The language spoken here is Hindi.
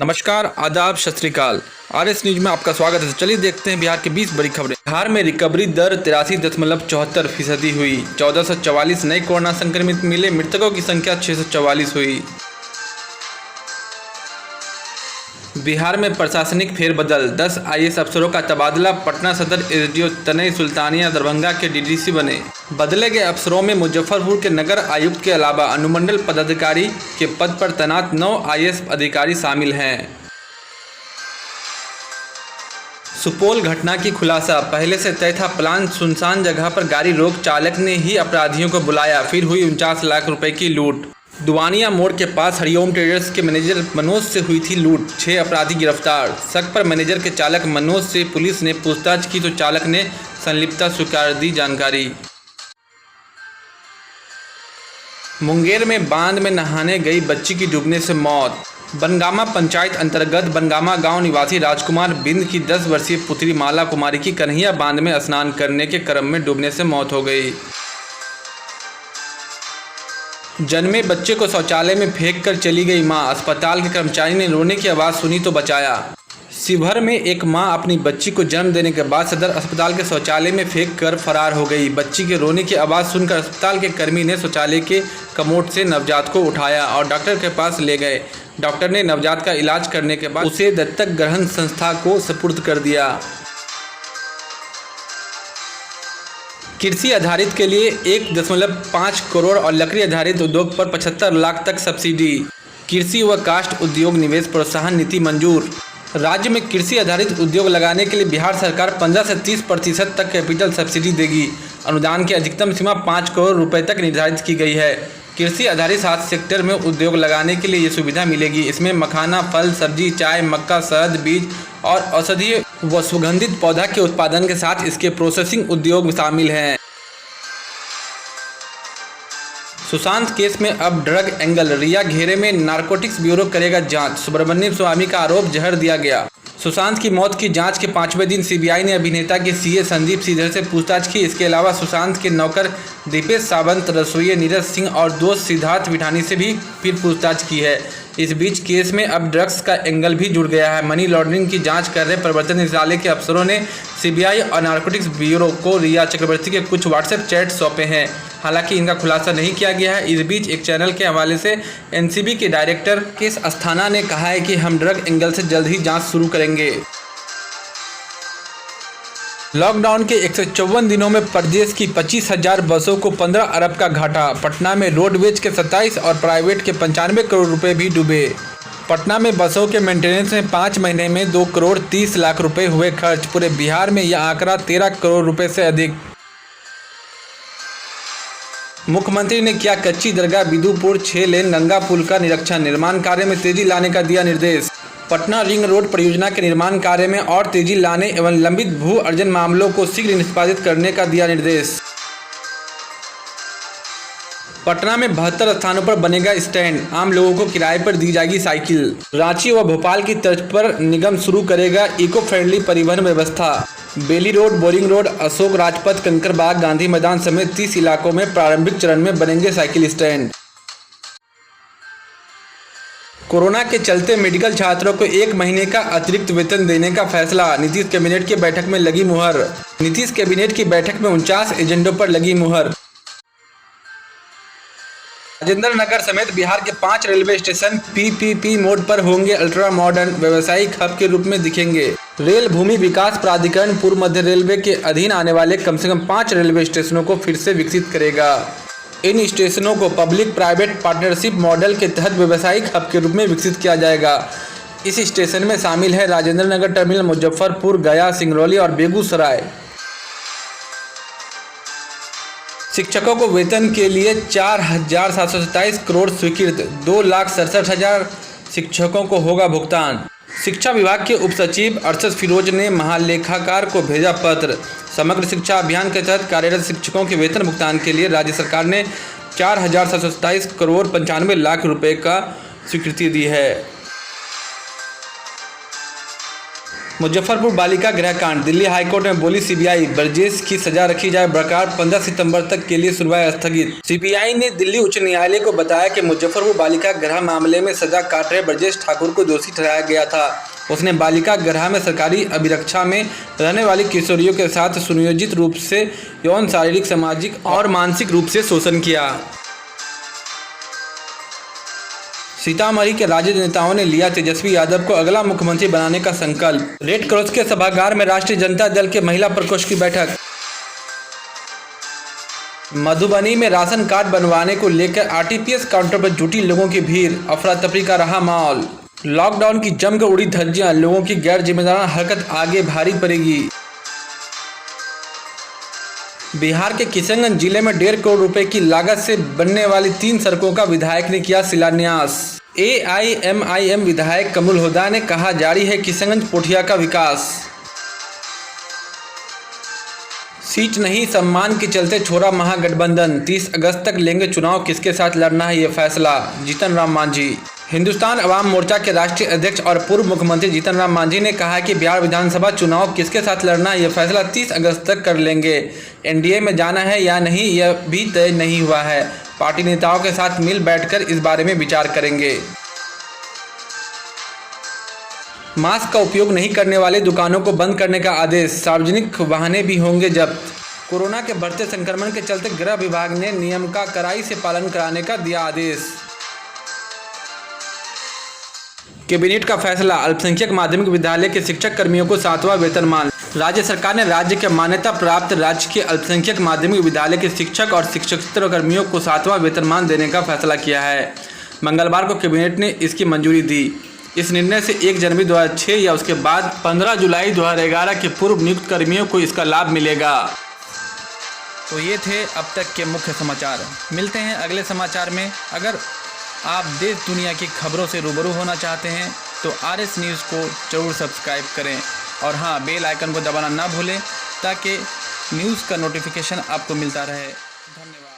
नमस्कार, आदाब, सत श्री अकाल। आरएस न्यूज में आपका स्वागत है। चलिए देखते हैं बिहार की 20 बड़ी खबरें। बिहार में रिकवरी दर 83.74% हुई। 1444 नए कोरोना संक्रमित मिले। मृतकों की संख्या 644 हुई। बिहार में प्रशासनिक फेरबदल, 10 आईएएस अफसरों का तबादला। पटना सदर एसडीओ तनय सुल्तानिया दरभंगा के डीडीसी बने। बदले गए अफसरों में मुजफ्फरपुर के नगर आयुक्त के अलावा अनुमंडल पदाधिकारी के पद पर तैनात 9 आईएएस अधिकारी शामिल हैं। सुपौल घटना की खुलासा, पहले से तय था प्लान। सुनसान जगह पर गाड़ी रोक चालक ने ही अपराधियों को बुलाया, फिर हुई 49 लाख रुपए की लूट। दुआनिया मोड़ के पास हरिओम ट्रेडर्स के मैनेजर मनोज से हुई थी लूट। 6 अपराधी गिरफ्तार। शक पर मैनेजर के चालक मनोज से पुलिस ने पूछताछ की तो चालक ने संलिप्तता स्वीकार दी जानकारी। मुंगेर में बांध में नहाने गई बच्ची की डूबने से मौत। बनगामा पंचायत अंतर्गत बनगामा गांव निवासी राजकुमार बिंद की 10 वर्षीय पुत्री माला कुमारी की कन्हैया बांध में स्नान करने के क्रम में डूबने से मौत हो गई। जन्मे बच्चे को शौचालय में फेंक कर चली गई मां। अस्पताल के कर्मचारी ने रोने की आवाज़ सुनी तो बचाया। शिवहर में एक मां अपनी बच्ची को जन्म देने के बाद सदर अस्पताल के शौचालय में फेंक कर फरार हो गई। बच्ची के रोने की आवाज़ सुनकर अस्पताल के कर्मी ने शौचालय के कमोड से नवजात को उठाया और डॉक्टर के पास ले गए। डॉक्टर ने नवजात का इलाज करने के बाद उसे दत्तक ग्रहण संस्था को सुपुर्द कर दिया। कृषि आधारित के लिए 1.5 करोड़ और लकड़ी आधारित उद्योग पर 75 लाख तक सब्सिडी। कृषि व काष्ठ उद्योग निवेश प्रोत्साहन नीति मंजूर। राज्य में कृषि आधारित उद्योग लगाने के लिए बिहार सरकार 15 से 30% तक कैपिटल सब्सिडी देगी। अनुदान की अधिकतम सीमा 5 करोड़ रुपए तक निर्धारित की गई है। कृषि आधारित 7 सेक्टर में उद्योग लगाने के लिए ये सुविधा मिलेगी। इसमें मखाना, फल, सब्जी, चाय, मक्का, शहद, बीज और औषधीय व सुगंधित पौधा के उत्पादन के साथ इसके प्रोसेसिंग उद्योग शामिल हैं। सुशांत केस में अब ड्रग एंगल, रिया घेरे में नारकोटिक्स ब्यूरो करेगा जांच। सुब्रमण्यम स्वामी का आरोप जहर दिया गया। सुशांत की मौत की जांच के 5वें दिन सीबीआई ने अभिनेता के सीए संदीप श्रीधर से पूछताछ की। इसके अलावा सुशांत के नौकर दीपेश सावंत, रसोइये नीरज सिंह और दोस्त सिद्धार्थ विठानी से भी फिर पूछताछ की है। इस बीच केस में अब ड्रग्स का एंगल भी जुड़ गया है। मनी लॉन्ड्रिंग की जांच कर रहे प्रवर्तन निदेशालय के अफसरों ने सीबीआई और नारकोटिक्स ब्यूरो को रिया चक्रवर्ती के कुछ व्हाट्सएप चैट सौंपे हैं। हालांकि इनका खुलासा नहीं किया गया है। इस बीच एक चैनल के हवाले से एनसीबी के डायरेक्टर केस अस्थाना ने कहा है कि हम ड्रग एंगल से जल्द ही जांच शुरू करेंगे। लॉकडाउन के 154 दिनों में प्रदेश की 25,000 बसों को 15 अरब का घाटा। पटना में रोडवेज के 27 और प्राइवेट के 95 करोड़ रुपए भी डूबे। पटना में बसों के मेंटेनेंस में 5 महीने में 2 करोड़ 30 लाख रुपए हुए खर्च। पूरे बिहार में यह आंकड़ा 13 करोड़ रुपए से अधिक। मुख्यमंत्री ने किया कच्ची दरगाह बिदुपुर 6 लेन गंगा पुल का निरीक्षण। निर्माण कार्य में तेजी लाने का दिया निर्देश। पटना रिंग रोड परियोजना के निर्माण कार्य में और तेजी लाने एवं लंबित भू अर्जन मामलों को शीघ्र निष्पादित करने का दिया निर्देश। पटना में 72 स्थानों पर बनेगा स्टैंड। आम लोगों को किराए पर दी जाएगी साइकिल। रांची व भोपाल की तर्ज पर निगम शुरू करेगा इको फ्रेंडली परिवहन व्यवस्था। Bailey road, Boring road, Ashok Rajpath, Kankarbagh, Gandhi Maidan समेत 30 इलाकों में प्रारंभिक चरण में बनेंगे साइकिल स्टैंड। कोरोना के चलते मेडिकल छात्रों को 1 महीने का अतिरिक्त वेतन देने का फैसला। नीतीश कैबिनेट की बैठक में लगी मुहर। नीतीश कैबिनेट की बैठक में 49 एजेंडों पर लगी मुहर। राजेंद्र नगर समेत बिहार के 5 रेलवे स्टेशन पीपीपी मोड पर होंगे अल्ट्रा मॉडर्न, व्यावसायिक हब के रूप में दिखेंगे। रेल भूमि विकास प्राधिकरण पूर्व मध्य रेलवे के अधीन आने वाले कम से कम 5 रेलवे स्टेशनों को फिर से विकसित करेगा। इन स्टेशनों को पब्लिक प्राइवेट पार्टनरशिप मॉडल के तहत व्यावसायिक हब के रूप में विकसित किया जाएगा। इस स्टेशन में शामिल है राजेंद्र नगर टर्मिनल, मुजफ्फरपुर, गया, सिंगरौली और बेगूसराय। शिक्षकों को वेतन के लिए 4,727 करोड़ स्वीकृत। 2,67,000 शिक्षकों को होगा भुगतान। शिक्षा विभाग के उप सचिव अरशद फिरोज ने महालेखाकार को भेजा पत्र। समग्र शिक्षा अभियान के तहत कार्यरत शिक्षकों के वेतन भुगतान के लिए राज्य सरकार ने 4,727 करोड़ 95 लाख रुपए का स्वीकृति दी है। मुजफ्फरपुर बालिका गृह कांड, दिल्ली हाईकोर्ट में बोली सीबीआई, ब्रजेश की सजा रखी जाए बरकरार, 15 सितंबर तक के लिए सुनवाई स्थगित। सीबीआई ने दिल्ली उच्च न्यायालय को बताया कि मुजफ्फरपुर बालिका गृह मामले में सजा काट रहे ब्रजेश ठाकुर को दोषी ठहराया गया था। उसने बालिका गृह में सरकारी अभिरक्षा में रहने वाली किशोरियों के साथ सुनियोजित रूप से यौन, शारीरिक, सामाजिक और मानसिक रूप से शोषण किया। सीतामढ़ी के राजद नेताओं ने लिया तेजस्वी यादव को अगला मुख्यमंत्री बनाने का संकल्प। रेड क्रॉस के सभागार में राष्ट्रीय जनता दल के महिला प्रकोष्ठ की बैठक। मधुबनी में राशन कार्ड बनवाने को लेकर आरटीपीएस काउंटर पर जुटी लोगों की भीड़, अफरा तफरी का रहा माहौल। लॉकडाउन की जमकर उड़ी धज्जियां, लोगों की गैर जिम्मेदाराना हरकत आगे भारी पड़ेगी। बिहार के किशनगंज जिले में 1.5 करोड़ रुपए की लागत से बनने वाली 3 सड़कों का विधायक ने किया शिलान्यास। एआईएमआईएम विधायक कमरुल हुदा ने कहा, जारी है किशनगंज पोठिया का विकास। सीट नहीं, सम्मान के चलते छोड़ा महागठबंधन, 30 अगस्त तक लेंगे चुनाव, किसके साथ लड़ना है ये फैसला। जीतन राम मांझी। हिंदुस्तान अवाम मोर्चा के राष्ट्रीय अध्यक्ष और पूर्व मुख्यमंत्री जीतन राम मांझी ने कहा है कि बिहार विधानसभा चुनाव किसके साथ लड़ना है यह फैसला 30 अगस्त तक कर लेंगे। एनडीए में जाना है या नहीं यह भी तय नहीं हुआ है। पार्टी नेताओं के साथ मिल बैठकर इस बारे में विचार करेंगे। मास्क का उपयोग नहीं करने वाले दुकानों को बंद करने का आदेश, सार्वजनिक वाहनें भी होंगे जब्त। कोरोना के बढ़ते संक्रमण के चलते गृह विभाग ने नियम का कड़ाई से पालन कराने का दिया आदेश। कैबिनेट का फैसला, अल्पसंख्यक माध्यमिक विद्यालय के शिक्षक कर्मियों को 7वां वेतनमान। राज्य सरकार ने राज्य के मान्यता प्राप्त राजकीय अल्पसंख्यक माध्यमिक विद्यालय के शिक्षक और शिक्षकेतर कर्मियों को 7वां वेतनमान देने का फैसला किया है। मंगलवार को कैबिनेट ने इसकी मंजूरी दी। इस निर्णय से 1 जनवरी 2006 या उसके बाद 15 जुलाई 2011 के पूर्व नियुक्त कर्मियों को इसका लाभ मिलेगा। तो ये थे अब तक के मुख्य समाचार। मिलते हैं अगले समाचार में। अगर आप देश दुनिया की खबरों से रूबरू होना चाहते हैं तो RS न्यूज़ को जरूर सब्सक्राइब करें और हाँ, बेल आइकन को दबाना ना भूलें ताकि न्यूज़ का नोटिफिकेशन आपको मिलता रहे। धन्यवाद।